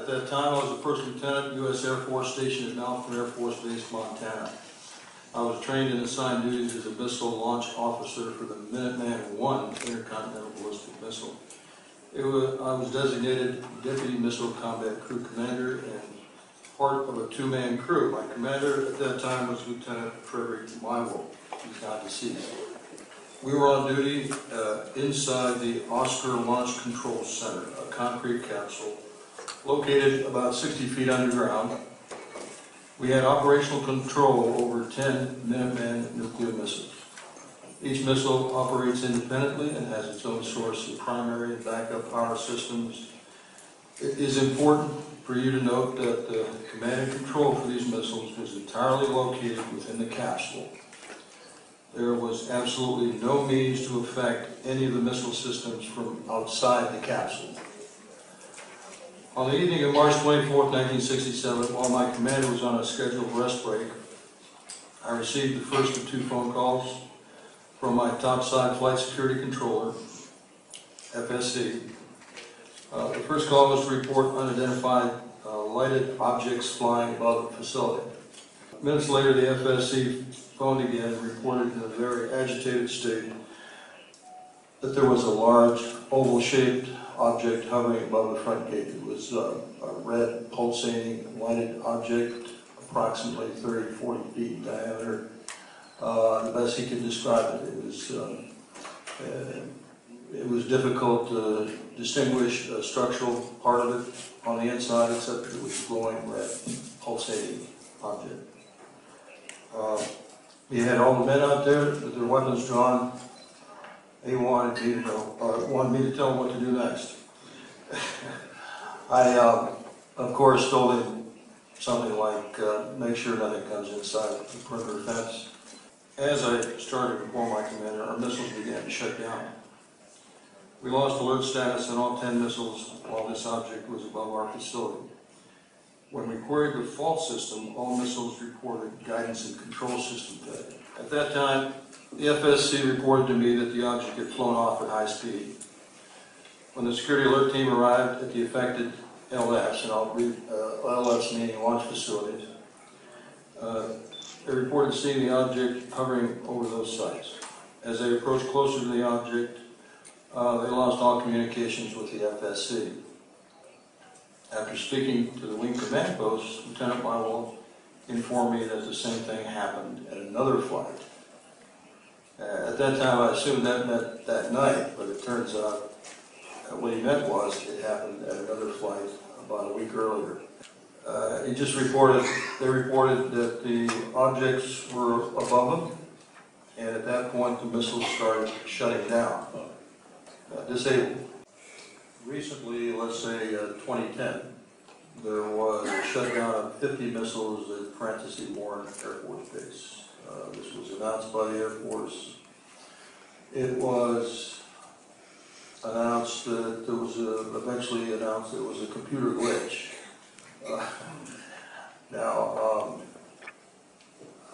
At that time, I was a first lieutenant, U.S. Air Force stationed at Malcolm Air Force Base, Montana. I was trained and assigned duties as a missile launch officer for the Minuteman I intercontinental ballistic missile. I was designated Deputy Missile Combat Crew Commander and part of a two-man crew. My commander at that time was Lieutenant Frederick Mywell. He's now deceased. We were on duty inside the Oscar Launch Control Center, a concrete capsule located about 60 feet underground. We had operational control over 10 Minuteman nuclear missiles. Each missile operates independently and has its own source of primary and backup power systems. It is important for you to note that the command and control for these missiles was entirely located within the capsule. There was absolutely no means to affect any of the missile systems from outside the capsule. On the evening of March 24, 1967, while my commander was on a scheduled rest break, I received the first of two phone calls from my topside flight security controller, FSC. The first call was to report unidentified lighted objects flying above the facility. Minutes later, the FSC phoned again and reported in a very agitated state that there was a large oval-shaped object hovering above the front gate. It was a red, pulsating, lighted object, approximately 30 to 40 feet in diameter. The best he could describe it. It was difficult to distinguish a structural part of it on the inside, except that it was a glowing red, pulsating object. We had all the men out there with their weapons drawn. They wanted me to tell them what to do next. I, of course, told him something like, make sure nothing comes inside the perimeter fence. As I started to inform my commander, our missiles began to shut down. We lost alert status on all 10 missiles while this object was above our facility. When we queried the fault system, all missiles reported guidance and control system failure. At that time, the FSC reported to me that the object had flown off at high speed. When the security alert team arrived at the affected LFs, and I'll read LFs meaning launch facilities, they reported seeing the object hovering over those sites. As they approached closer to the object, they lost all communications with the FSC. After speaking to the wing command post, Lieutenant Mywell informed me that the same thing happened at another flight. At that time, I assumed that meant that night, but it turns out what he meant was it happened at another flight about a week earlier. They reported that the objects were above them, and at that point the missiles started shutting down, disabled. Recently, let's say 2010, there was a shutdown of 50 missiles at Francis E. Warren Air Force Base. This was announced by the Air Force. It was announced that there was eventually announced there was a computer glitch. Now,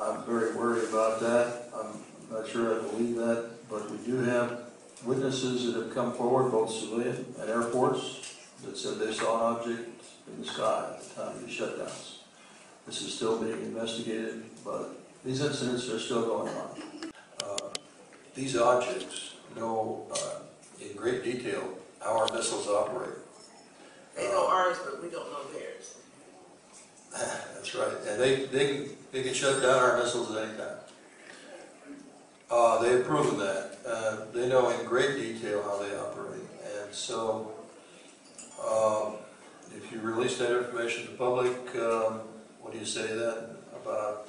I'm very worried about that. I'm not sure I believe that, but we do have witnesses that have come forward, both civilian and Air Force, that said they saw an object in the sky at the time of the shutdowns. This is still being investigated, but these incidents are still going on. These objects know in great detail how our missiles operate. They know ours, but we don't know theirs. That's right, and they can shut down our missiles at any time. They have proven that. They know in great detail how they operate, and so if you release that information to the public, what do you say then about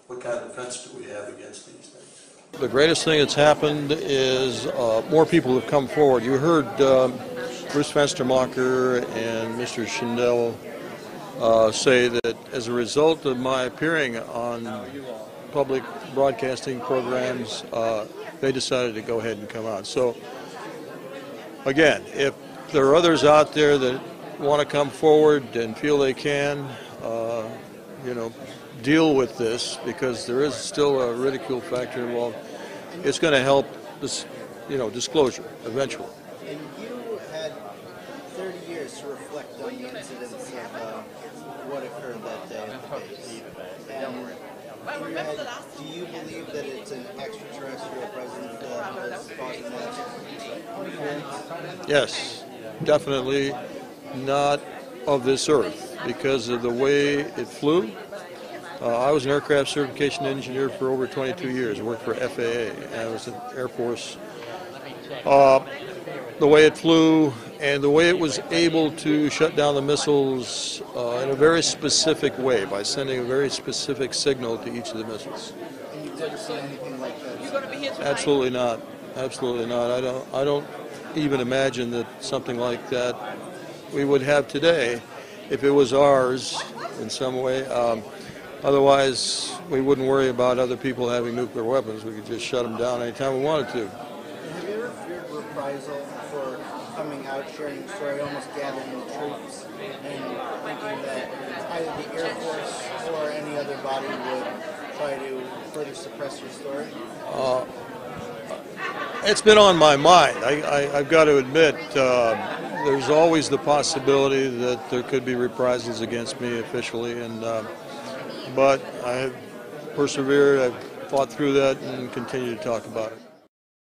what kind of defense do we have against these things? The greatest thing that's happened is more people have come forward. You heard Bruce Fenstermacher and Mr. Schindel say that as a result of my appearing on public broadcasting programs, they decided to go ahead and come out. So, again, if there are others out there that want to come forward and feel they can, deal with this, because there is still a ridicule factor involved, it's going to help this, disclosure eventually. And you had 30 years to reflect on the incidents of what occurred that day at the base. And in your head, do you believe that it's an extraterrestrial presence that's causing that? Yes, definitely not of this earth because of the way it flew. I was an aircraft certification engineer for over 22 years. I worked for FAA, and I was in Air Force. The way it flew and the way it was able to shut down the missiles in a very specific way by sending a very specific signal to each of the missiles. And you've never seen anything like that? Absolutely not. Absolutely not. I don't even imagine that something like that we would have today if it was ours in some way. Otherwise, we wouldn't worry about other people having nuclear weapons. We could just shut them down anytime we wanted to. Have you ever feared reprisal for coming out, sharing your story, almost gathering troops, and thinking that either the Air Force or any other body would try to further suppress your story? It's been on my mind. I've got to admit, there's always the possibility that there could be reprisals against me officially, but I have persevered, I've fought through that and continue to talk about it.